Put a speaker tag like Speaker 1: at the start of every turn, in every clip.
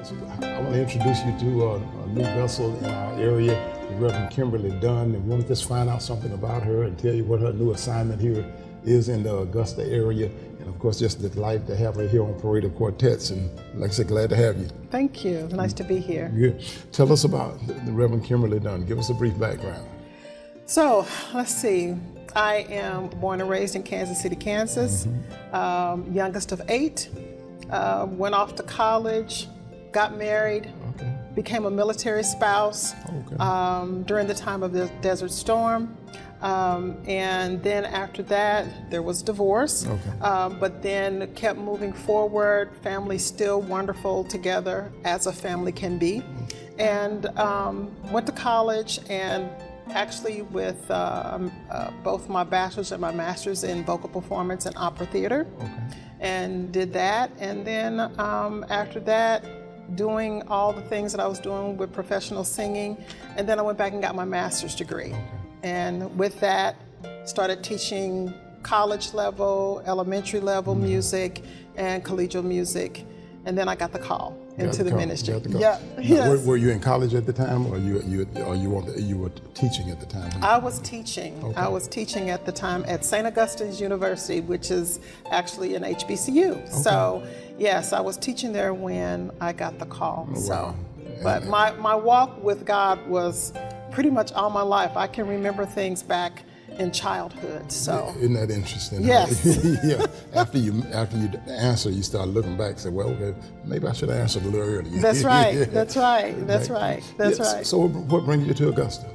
Speaker 1: So I want to introduce you to a new vessel in our area, the Reverend Kimberly Dunn, and we want to just find out something about her and tell you what her new assignment here is in the Augusta area. And of course, just the delight to have her here on Parade of Quartets. And like I said, glad to have you.
Speaker 2: Thank you. Nice to be here.
Speaker 1: Good. Tell us about the Reverend Kimberly Dunn. Give us a brief background.
Speaker 2: So, let's see. I am born and raised in Kansas City, Kansas. Youngest of 8. Went off to college, got married, became a military spouse during the time of the Desert Storm. And then after that, there was divorce, but then kept moving forward. Family still wonderful together, as a family can be. And went to college, and actually with both my bachelor's and my master's in vocal performance and opera theater, and did that. And then after that, doing all the things that I was doing with professional singing, and then I went back and got my master's degree. And with that, started teaching college level, elementary level music, and collegial music. And then I got the call into the ministry.
Speaker 1: Yes. Were you in college at the time, or you were teaching at the time?
Speaker 2: I was teaching. I was teaching at the time at St. Augustine's University, which is actually an HBCU. So yes, I was teaching there when I got the call. But my walk with God was pretty much all my life. I can remember things back in childhood. So
Speaker 1: isn't that interesting?
Speaker 2: Yes.
Speaker 1: Yeah. After you answer, you start looking back and say, well, okay, maybe I should have answered a little earlier.
Speaker 2: That's right. That's right. That's right. That's right.
Speaker 1: So what brings you to Augusta?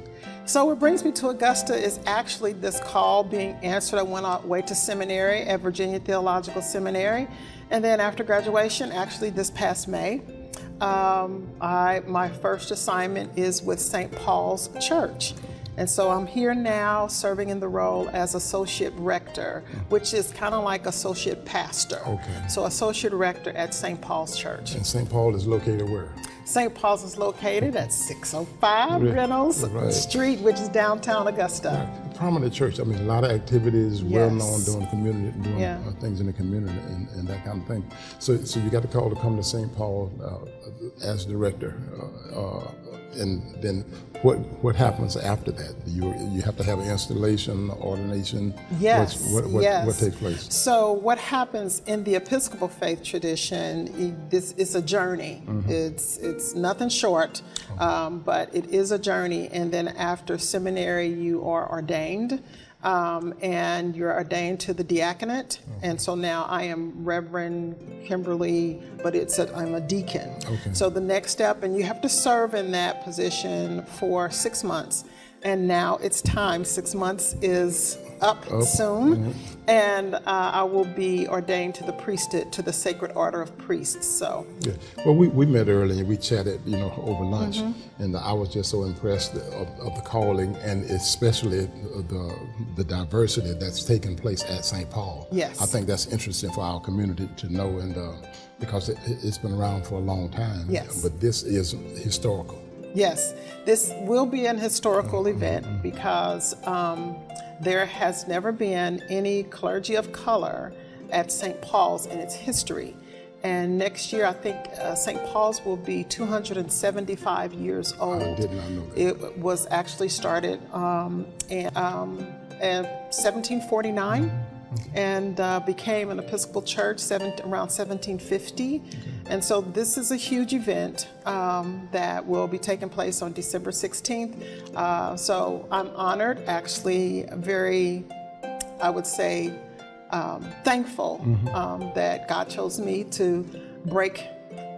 Speaker 2: So what brings me to Augusta is actually this call being answered. I went away to seminary at Virginia Theological Seminary. And then after graduation, actually this past May, my first assignment is with St. Paul's Church. And so I'm here now serving in the role as associate rector, which is kind of like associate pastor. So associate rector at St. Paul's Church.
Speaker 1: And St. Paul is located where?
Speaker 2: St. Paul's is located at 605 Reynolds Street, which is downtown Augusta.
Speaker 1: Prominent church. I mean, a lot of activities, well known, doing community, doing things in the community and that kind of thing. So you got the call to come to St. Paul as director, and then what happens after that? You have to have an installation, ordination.
Speaker 2: Yes.
Speaker 1: What takes place?
Speaker 2: So what happens in the Episcopal faith tradition? This is a journey. It's nothing short, but it is a journey. And then after seminary, you are ordained. And you're ordained to the diaconate, and so now I am Reverend Kimberly, but I'm a deacon. So the next step, and you have to serve in that position for 6 months, and now it's time. 6 months is up soon, and I will be ordained to the priesthood, to the Sacred Order of Priests. So
Speaker 1: well, we met earlier and we chatted, over lunch, and I was just so impressed of the calling, and especially the diversity that's taking place at St. Paul.
Speaker 2: Yes,
Speaker 1: I think that's interesting for our community to know, and because it's been around for a long time.
Speaker 2: Yes,
Speaker 1: but this is historical.
Speaker 2: Yes, this will be an historical event because there has never been any clergy of color at St. Paul's in its history. And next year, I think St. Paul's will be 275 years old.
Speaker 1: I did not know that.
Speaker 2: It was actually started in 1749 and became an Episcopal church around 1750. And so this is a huge event that will be taking place on December 16th. So I'm honored, actually very, I would say, thankful that God chose me to break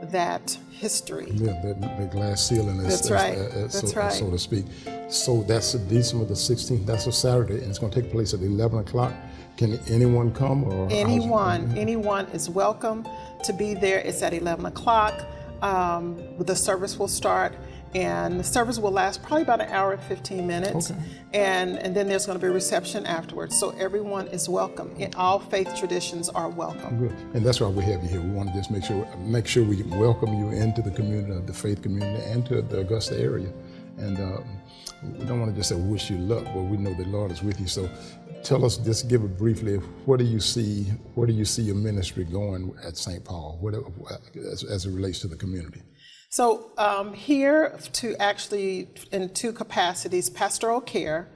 Speaker 2: that history.
Speaker 1: Yeah, the glass ceiling is, so to speak. So that's December the 16th, that's a Saturday, and it's going to take place at 11 o'clock. Can anyone come? Or
Speaker 2: anyone is welcome to be there. It's at 11 o'clock. The service will start, and the service will last probably about an hour and 15 minutes. And then there's going to be a reception afterwards. So everyone is welcome. All faith traditions are welcome.
Speaker 1: Good. And that's why we have you here. We want to just make sure we welcome you into the community, the faith community, and to the Augusta area. And we don't want to just say wish you luck, but we know the Lord is with you. So Tell us, just give it briefly, where do you see your ministry going at St. Paul, as it relates to the community?
Speaker 2: So here to actually, in two capacities, Pastoral Care.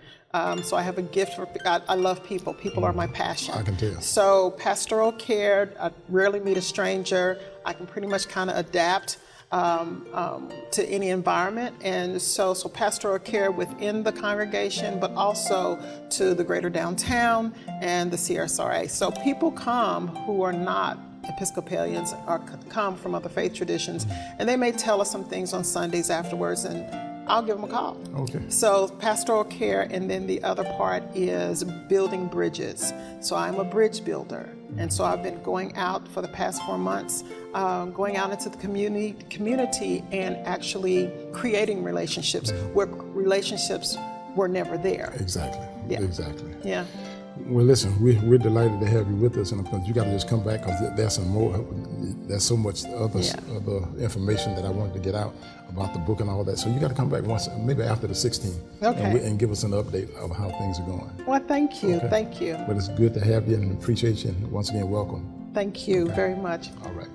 Speaker 2: So I have a gift for, I love people. People are my passion.
Speaker 1: I can tell.
Speaker 2: So Pastoral Care, I rarely meet a stranger. I can pretty much kind of adapt to any environment. And so Pastoral Care within the congregation, but also to the greater downtown and the CSRA. So people come who are not Episcopalians or come from other faith traditions, and they may tell us some things on Sundays afterwards, and I'll give them a call.
Speaker 1: Okay.
Speaker 2: So Pastoral Care, and then the other part is building bridges. So I'm a bridge builder, and so I've been going out for the past 4 months, going out into the community and actually creating relationships where relationships were never there.
Speaker 1: Exactly.
Speaker 2: Yeah.
Speaker 1: Exactly.
Speaker 2: Yeah.
Speaker 1: Well, listen, we're delighted to have you with us, and you got to just come back because there's so much other information that I wanted to get out about the book and all that. So you got to come back once, maybe after the 16th, and give us an update of how things are going.
Speaker 2: Well, thank you.
Speaker 1: Okay.
Speaker 2: Thank you.
Speaker 1: But it's good to have you and appreciate you. And once again, welcome.
Speaker 2: Thank you very much.
Speaker 1: All right.